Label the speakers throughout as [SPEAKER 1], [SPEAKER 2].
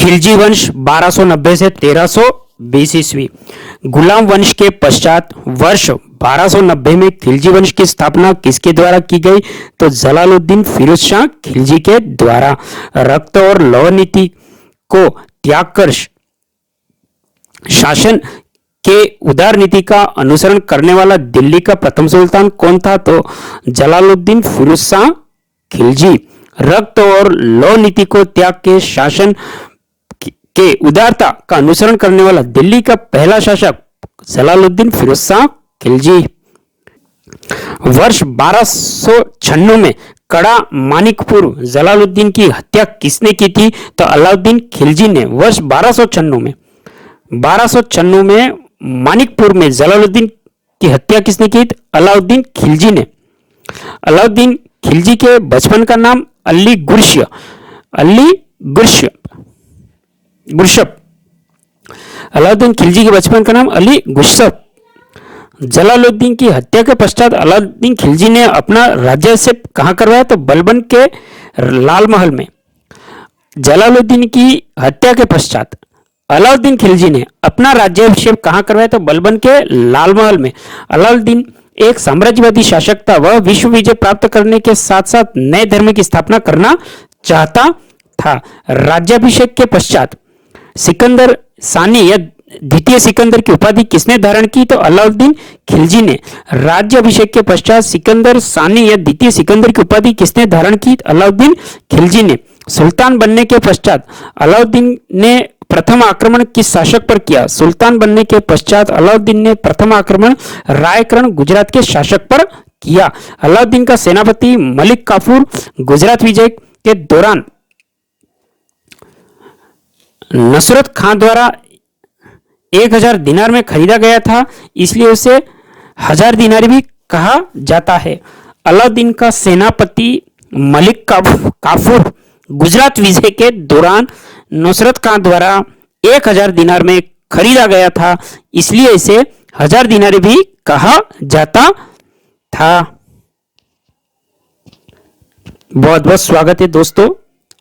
[SPEAKER 1] खिलजी वंश 1290 से 1320 ईस्वी। गुलाम वंश के पश्चात वर्ष 1290 में खिलजी वंश की स्थापना किसके द्वारा की गई? तो जलालुद्दीन फिरोज शाह खिलजी के द्वारा। रक्त और लौह नीति को त्याग कर शासन के उदार नीति का अनुसरण करने वाला दिल्ली का प्रथम सुल्तान कौन था? तो जलालुद्दीन फिरोज शाह खिलजी। रक्त और लौह नीति को त्याग के शासन के उदारता का अनुसरण करने वाला दिल्ली का पहला शासक जलालुद्दीन फिरोज शाह खिलजी। वर्ष 1296 में कड़ा मानिकपुर जलालुद्दीन की हत्या किसने की थी? तो अलाउद्दीन खिलजी ने। वर्ष 1296 में मानिकपुर में जलालुद्दीन की हत्या किसने की? अलाउद्दीन खिलजी ने। अलाउद्दीन खिलजी के बचपन का नाम अली गुरशप। अलाउद्दीन खिलजी के बचपन का नाम अली गुरशप। जलालुद्दीन की हत्या के पश्चात अलाउद्दीन खिलजी ने अपना राज्याभिषेक कहां करवाया? तो बलबन के लाल महल में। जलालुद्दीन की हत्या के पश्चात अलाउद्दीन खिलजी ने अपना राज्याभिषेक कहां करवाया? तो बलबन के लाल महल में। अलाउद्दीन एक साम्राज्यवादी शासक था। वह विश्व विजय प्राप्त करने के साथ साथ नए धर्म की स्थापना करना चाहता था। राज्याभिषेक के पश्चात सिकंदर सानी या द्वितीय सिकंदर की उपाधि किसने धारण की? तो अलाउद्दीन खिलजी ने। राज्याभिषेक के पश्चात सिकंदर सानी या द्वितीय सिकंदर की उपाधि किसने धारण की? अलाउद्दीन खिलजी ने। सुल्तान बनने के पश्चात अलाउद्दीन ने प्रथम आक्रमण किस शासक पर किया? सुल्तान बनने के पश्चात अलाउद्दीन ने प्रथम आक्रमण रायकरण गुजरात के शासक पर किया। अलाउद्दीन का सेनापति मलिक काफूर गुजरात विजय के दौरान नुसरत खां द्वारा 1000 दिनार में खरीदा गया था, इसलिए उसे 1000 दिनार भी कहा जाता है। अलाउद्दीन का सेनापति मलिक काफूर गुजरात विजय के दौरान नुसरत खां द्वारा 1000 दिनार में खरीदा गया था, इसलिए इसे 1000 दिनार भी कहा जाता था। बहुत बहुत स्वागत है दोस्तों।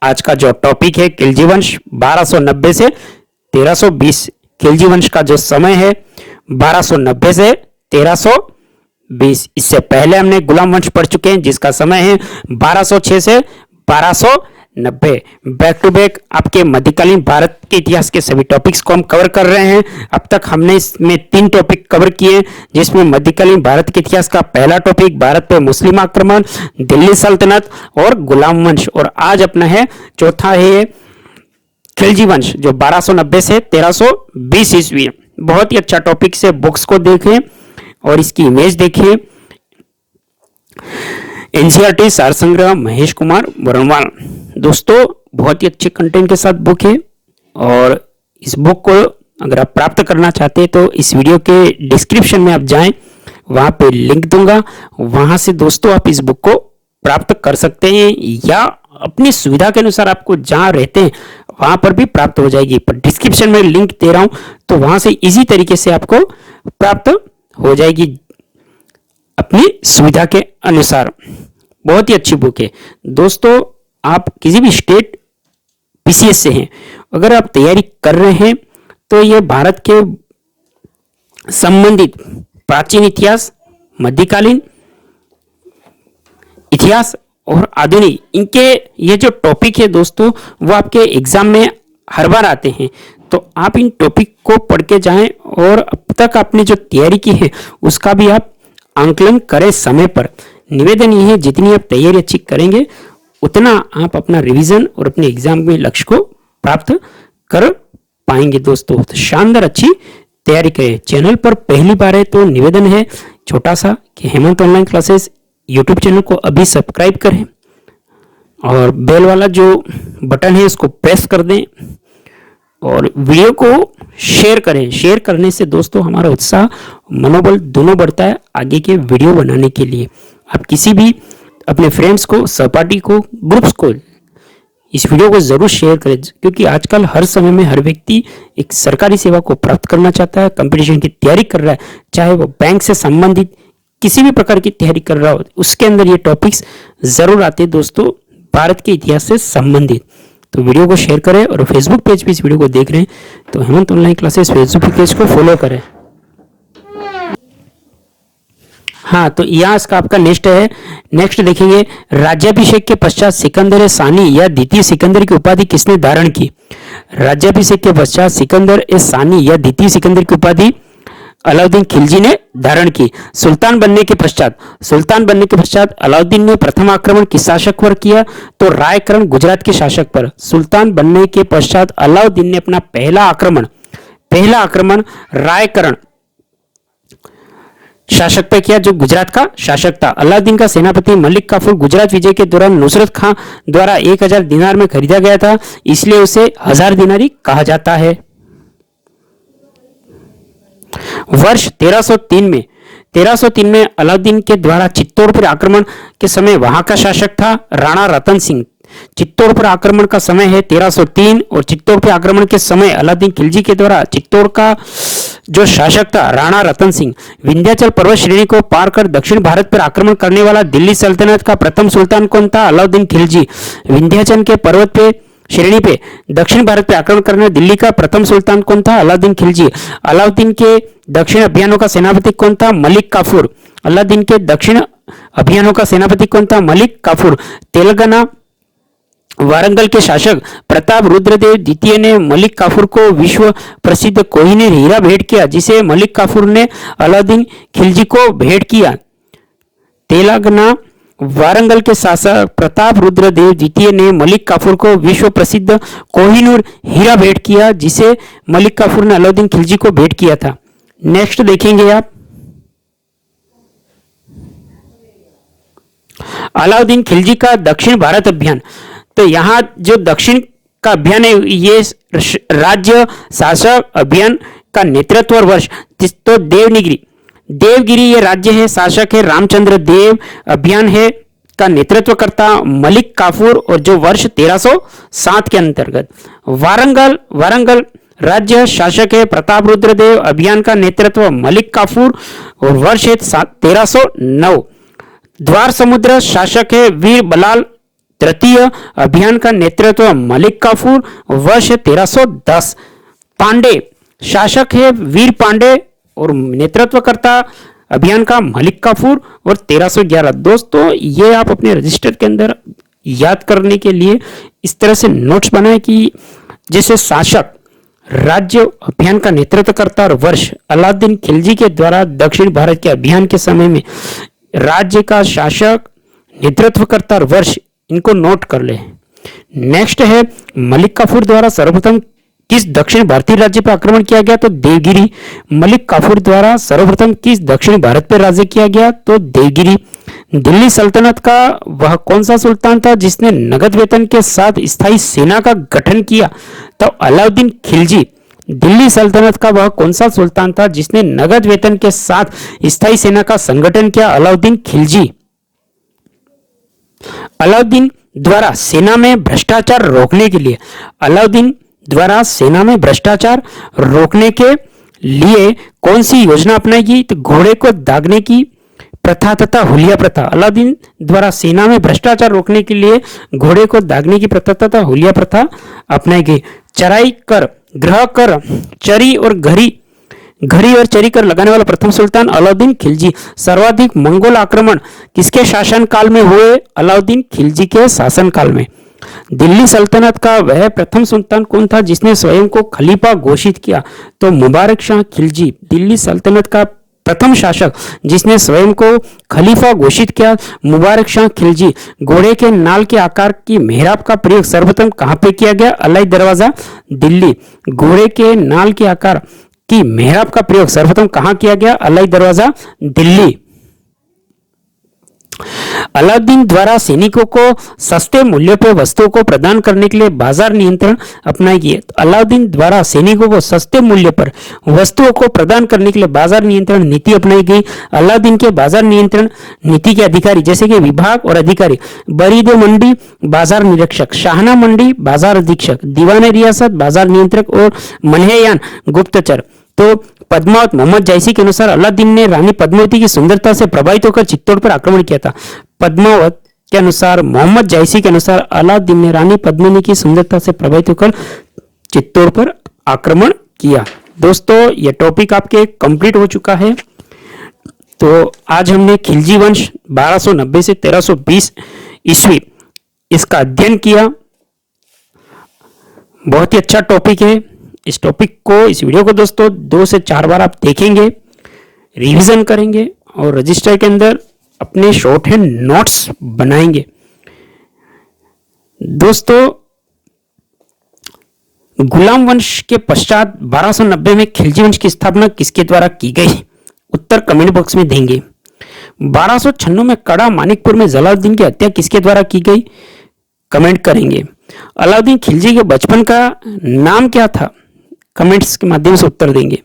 [SPEAKER 1] आज का जो टॉपिक है खिलजी वंश 1290 से 1320। खिलजी वंश का जो समय है 1290 से 1320। इससे पहले हमने गुलाम वंश पढ़ चुके हैं जिसका समय है 1206 से 1290। बैक टू बैक आपके मध्यकालीन भारत के इतिहास के सभी टॉपिक्स को हम कवर कर रहे हैं। अब तक हमने इसमें 3 टॉपिक कवर किए, जिसमें मध्यकालीन भारत के इतिहास का पहला टॉपिक भारत पे मुस्लिम आक्रमण, दिल्ली सल्तनत और गुलाम वंश, और आज अपना है चौथा है खिलजी वंश जो 1290 से 1320 ईस्वी। बहुत ही अच्छा टॉपिक से बुक्स को देखें और इसकी इमेज देखिए। एनसीईआरटी सार संग्रह महेश कुमार बरनवाल। दोस्तों बहुत ही अच्छे कंटेंट के साथ बुक है, और इस बुक को अगर आप प्राप्त करना चाहते हैं तो इस वीडियो के डिस्क्रिप्शन में आप जाएं, वहां पे लिंक दूंगा, वहां से दोस्तों आप इस बुक को प्राप्त कर सकते हैं, या अपनी सुविधा के अनुसार आपको जहां रहते हैं वहां पर भी प्राप्त हो जाएगी। पर डिस्क्रिप्शन में लिंक दे रहा हूं तो वहां से इजी तरीके से आपको प्राप्त हो जाएगी अपनी सुविधा के अनुसार। बहुत ही अच्छी बुक है दोस्तों। आप किसी भी स्टेट पीसीएस से हैं, अगर आप तैयारी कर रहे हैं तो ये भारत के संबंधित प्राचीन इतिहास, मध्यकालीन इतिहास और आधुनिक, इनके ये जो टॉपिक है दोस्तों वो आपके एग्जाम में हर बार आते हैं। तो आप इन टॉपिक को पढ़ के जाएं, और अब तक आपने जो तैयारी की है उसका भी आप आंकलन करें समय पर। निवेदन ये है, जितनी आप तैयारी अच्छी करेंगे उतना आप अपना रिवीजन और अपने एग्जाम में लक्ष्य को प्राप्त कर पाएंगे दोस्तों। तो शानदार अच्छी तैयारी करें। चैनल पर पहली बार है तो निवेदन है छोटा सा कि Hemant online classes YouTube channel को अभी सब्सक्राइब करें, और बेल वाला जो बटन है उसको प्रेस कर दें, और वीडियो को शेयर करें। शेयर करने से दोस्तों हमारा उत्साह, मनोबल दोनों बढ़ता है आगे के वीडियो बनाने के लिए। आप किसी भी अपने फ्रेंड्स को, सहपाठी को, ग्रुप्स को इस वीडियो को जरूर शेयर करें, क्योंकि आजकल हर समय में हर व्यक्ति एक सरकारी सेवा को प्राप्त करना चाहता है, कंपटीशन की तैयारी कर रहा है, चाहे वो बैंक से संबंधित किसी भी प्रकार की तैयारी कर रहा हो, उसके अंदर ये टॉपिक्स जरूर आते हैं दोस्तों भारत के इतिहास से संबंधित। तो वीडियो को शेयर करें और फेसबुक पेज पे इस वीडियो को देख रहे हैं तो Hemant online classes Facebook page को फॉलो करें। हाँ, तो यहाँ इसका आपका नेक्स्ट देखेंगे, राज्याभिषेक के पश्चात सिकंदर सानी या द्वितीय सिकंदर की उपाधि किसने धारण की? राज्याभिषेक के पश्चात सिकंदर सानी या द्वितीय सिकंदर की उपाधि अलाउद्दीन खिलजी ने धारण की। सुल्तान बनने के पश्चात अलाउद्दीन ने प्रथम आक्रमण किस शासक पर किया? तो रायकरण गुजरात के शासक पर। सुल्तान बनने के पश्चात अलाउद्दीन ने अपना पहला आक्रमण रायकरण शासक पे किया, जो गुजरात का शासक था। अलाउद्दीन का सेनापति मलिक काफूर गुजरात विजय के दौरान नुसरत खां द्वारा 1000 दिनार में खरीदा गया था, इसलिए उसे 1000 दिनारी कहा जाता है। वर्ष 1303 में अलाउद्दीन के द्वारा चित्तौड़ पर आक्रमण के समय वहां का शासक था राणा रतन सिंह। चित्तौड़ पर आक्रमण का समय है 1303 और चित्तौड़ पर आक्रमण के समय अलाउद्दीन खिलजी के द्वारा चित्तौड़ का जो शासक था राणा रतन सिंह। विंध्याचल पर्वत श्रेणी को पार कर दक्षिण भारत पर आक्रमण करने वाला दिल्ली सल्तनत का प्रथम सुल्तान कौन था? अलाउद्दीन खिलजी। विंध्याचल के पर्वत पे श्रेणी पे दक्षिण भारत पे आक्रमण करने दिल्ली का प्रथम सुल्तान कौन था? अलाउद्दीन खिलजी। अलाउद्दीन के दक्षिण अभियानों का सेनापति कौन था? मलिक काफूर। अलाउद्दीन के दक्षिण अभियानों का सेनापति कौन था? मलिक काफूर। तेलंगाना वारंगल के शासक प्रताप रुद्रदेव द्वितीय ने मलिक काफूर को विश्व प्रसिद्ध कोहिनूर हीरा भेंट किया, जिसे मलिक काफूर ने अलाउद्दीन खिलजी को भेंट किया। तेलंगाना वारंगल के शासक प्रताप रुद्रदेव द्वितीय ने मलिक काफूर को विश्व प्रसिद्ध कोहिनूर हीरा भेंट किया, जिसे मलिक काफूर ने अलाउद्दीन खिलजी को भेंट किया था। नेक्स्ट देखेंगे आप, अलाउद्दीन खिलजी का दक्षिण भारत अभियान। तो यहाँ जो दक्षिण का अभियान है, ये राज्य शासक अभियान का नेतृत्व और वर्ष तो देवगिरी ये राज्य है, शासक है रामचंद्र देव। अभियान है का नेतृत्व करता मलिक काफूर और जो वर्ष 1307 के अंतर्गत। वारंगल राज्य शासक है प्रताप रुद्रदेव। अभियान का नेतृत्व मलिक काफूर और वर्ष है 1309। द्वार समुद्र शासक है वीर बलाल तृतीय। अभियान का नेतृत्व मलिक काफूर, वर्ष 1310। पांडे शासक है वीर पांडे और नेतृत्व करता अभियान का मलिक काफूर और 1311। दोस्तों, ये आप अपने रजिस्टर के अंदर याद करने के लिए इस तरह से नोट्स बनाए कि जैसे शासक, राज्य, अभियान का नेतृत्व करता और वर्ष। अलाउद्दीन खिलजी के द्वारा दक्षिण भारत के अभियान के समय में राज्य का शासक, नेतृत्व करता और वर्ष, इनको नोट कर ले। नेक्स्ट है मलिक काफूर द्वारा सर्वप्रथम किस दक्षिण भारतीय राज्य पर आक्रमण किया गया? तो देवगिरी। मलिक काफूर द्वारा सर्वप्रथम किस दक्षिण भारत पर राज्य किया गया? तो देवगिरी। दिल्ली सल्तनत का वह कौन सा सुल्तान था जिसने नगद वेतन के साथ स्थायी सेना का गठन किया? तो अलाउद्दीन खिलजी। दिल्ली सल्तनत का वह कौन सा सुल्तान था जिसने नगद वेतन के साथ स्थायी सेना का संगठन किया? अलाउद्दीन खिलजी। अलाउद्दीन द्वारा सेना में भ्रष्टाचार रोकने के लिए कौन सी योजना अपनाई गई? तो घोड़े को दागने की प्रथा तथा हुलिया प्रथा। अलाउद्दीन द्वारा सेना में भ्रष्टाचार रोकने के लिए घोड़े को दागने की प्रथा तथा हुलिया प्रथा अपनाई गई। चराई कर, ग्रह कर, चरी और चरी कर लगाने वाला प्रथम सुल्तान अलाउद्दीन खिलजी। सर्वाधिक मंगोल आक्रमण किसके शासन काल में हुए? अलाउद्दीन खिलजी के शासन काल में। दिल्ली सल्तनत का वह प्रथम सुल्तान कौन था जिसने स्वयं को खलीफा घोषित किया? तो मुबारक शाह खिलजी। दिल्ली सल्तनत का प्रथम शासक जिसने स्वयं को खलीफा घोषित किया, मुबारक शाह खिलजी। घोड़े के नाल के आकार की मेहराब का प्रयोग सर्वप्रथम कहां पे किया गया? अलाई दरवाजा, दिल्ली। घोड़े के नाल के आकार की मेहराब का प्रयोग सर्वप्रथम कहां किया गया? अलाई दरवाजा, दिल्ली। अलाउद्दीन द्वारा सैनिकों को सस्ते मूल्य पर वस्तुओं को प्रदान करने के लिए बाजार नियंत्रण अपनाई गई। अलाउद्दीन द्वारा सैनिकों को सस्ते मूल्य पर वस्तुओं को प्रदान करने के लिए बाजार नियंत्रण नीति अपनाई गई। अलाउद्दीन के बाजार नियंत्रण नीति के अधिकारी जैसे कि विभाग और अधिकारी: बरीद मंडी बाजार निरीक्षक, शाहना मंडी बाजार अधीक्षक, दीवाने रियासत बाजार नियंत्रक और मनहेयान गुप्तचर। तो पद्मावत मोहम्मद जैसी के अनुसार अलाउद्दीन ने रानी पद्मावती की सुंदरता से प्रभावित होकर चित्तौड़ पर आक्रमण किया था। पद्मावत के अनुसार, मोहम्मद जायसी के अनुसार अलाउद्दीन ने रानी पद्मिनी की सुंदरता से प्रभावित होकर चित्तौड़ पर आक्रमण किया। दोस्तों ये टॉपिक आपके कंप्लीट हो चुका है। तो आज हमने खिलजी वंश 1290 से 1320 ईस्वी इसका अध्ययन किया। बहुत ही अच्छा टॉपिक है। इस टॉपिक को, इस वीडियो को दोस्तों 2 से 4 बार आप देखेंगे, रिवीजन करेंगे और रजिस्टर के अंदर अपने शॉर्ट हैंड नोट्स बनाएंगे। दोस्तों गुलाम वंश के पश्चात 1290 में खिलजी वंश की स्थापना किसके द्वारा की गई? उत्तर कमेंट बॉक्स में देंगे। 1296 में कड़ा मानिकपुर में जलालुद्दीन की हत्या किसके द्वारा की गई? कमेंट करेंगे। अलाउद्दीन खिलजी के बचपन का नाम क्या था? कमेंट्स के माध्यम से उत्तर देंगे।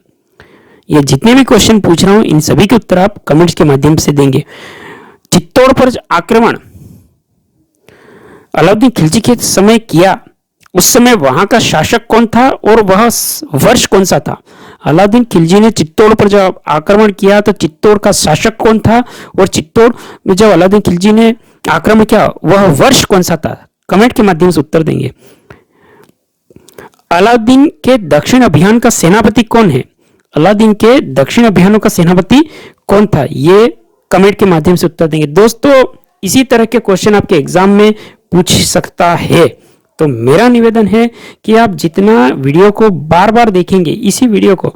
[SPEAKER 1] ये जितने भी क्वेश्चन पूछ रहा हूं इन सभी के उत्तर आप कमेंट्स के माध्यम से देंगे। चित्तौड़ पर आक्रमण अलाउद्दीन खिलजी के समय किया, उस समय वहां का शासक कौन था और वह वर्ष कौन सा था? अलाउद्दीन खिलजी ने चित्तौड़ पर जब आक्रमण किया तो चित्तौड़ का शासक कौन था और चित्तौड़ में जब अलाउद्दीन खिलजी ने आक्रमण किया वह वर्ष कौन सा था? कमेंट के माध्यम से उत्तर देंगे। अलाउद्दीन के दक्षिण अभियान का सेनापति कौन है? अलाउद्दीन के दक्षिण अभियानों का सेनापति कौन था? ये कमेंट के माध्यम से उत्तर देंगे। दोस्तों इसी तरह के क्वेश्चन आपके एग्जाम में पूछ सकता है, तो मेरा निवेदन है कि आप जितना वीडियो को बार बार देखेंगे इसी वीडियो को,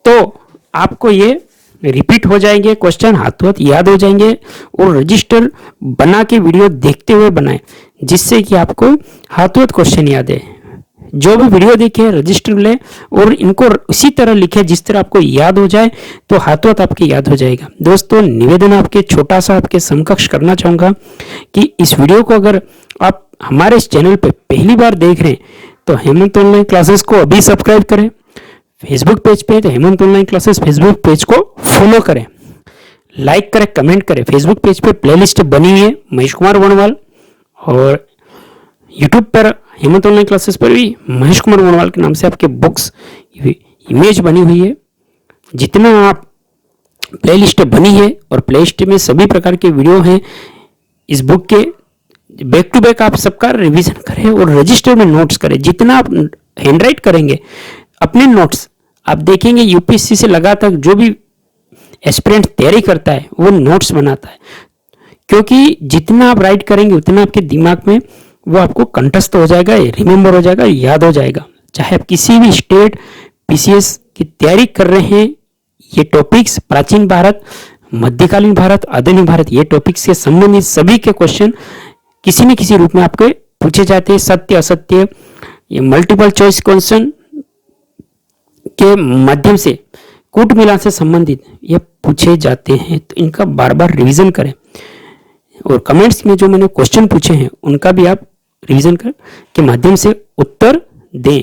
[SPEAKER 1] तो आपको ये रिपीट हो जाएंगे, क्वेश्चन हाथों हाथ याद हो जाएंगे और रजिस्टर बना के वीडियो देखते हुए बनाएं, जिससे कि आपको हाथों हाथ क्वेश्चन याद है। जो भी वीडियो देखे रजिस्टर ले और इनको उसी तरह लिखे जिस तरह आपको याद हो जाए, तो हाथों हाथ आपके याद हो जाएगा। दोस्तों निवेदन आपके छोटा सा आपके समकक्ष करना चाहूंगा कि इस वीडियो को अगर आप हमारे इस चैनल पे पहली बार देख रहे हैं तो हेमंत ऑनलाइन क्लासेस को अभी सब्सक्राइब करें। फेसबुक पेज पे तो Hemant online classes Facebook page को फॉलो करें, लाइक करें, कमेंट करें। फेसबुक पेज पे प्लेलिस्ट बनी हुई है महेश कुमार वर्णवाल, और यूट्यूब पर हेमंत ऑनलाइन क्लासेस पर भी महेश कुमार वर्णवाल के नाम से आपके बुक्स इमेज बनी हुई है। जितना आप प्लेलिस्ट बनी है और प्लेलिस्ट में सभी प्रकार के वीडियो हैं, इस बुक के बैक टू बैक आप सबका रिवीजन करें और रजिस्टर में नोट्स करें। जितना आप हैंडराइट करेंगे अपने नोट्स, आप देखेंगे यूपीएससी से लगातार जो भी एस्पिरेंट तैयारी करता है वो नोट्स बनाता है, क्योंकि जितना आप राइट करेंगे उतना आपके दिमाग में वो आपको कंठस्थ हो जाएगा, रिमेंबर हो जाएगा, याद हो जाएगा। चाहे आप किसी भी स्टेट पीसीएस की तैयारी कर रहे हैं, ये टॉपिक्स प्राचीन भारत, मध्यकालीन भारत, आधुनिक भारत, ये टॉपिक्स से संबंधित सभी के क्वेश्चन किसी न किसी रूप में आपके पूछे जाते हैं। सत्य असत्य, ये मल्टीपल चॉइस क्वेश्चन के माध्यम से कूट मिलान से संबंधित ये पूछे जाते हैं, तो इनका बार बार रिवीजन करें और कमेंट्स में जो मैंने क्वेश्चन पूछे हैं उनका भी आप रिवीजन कर के माध्यम से उत्तर दें।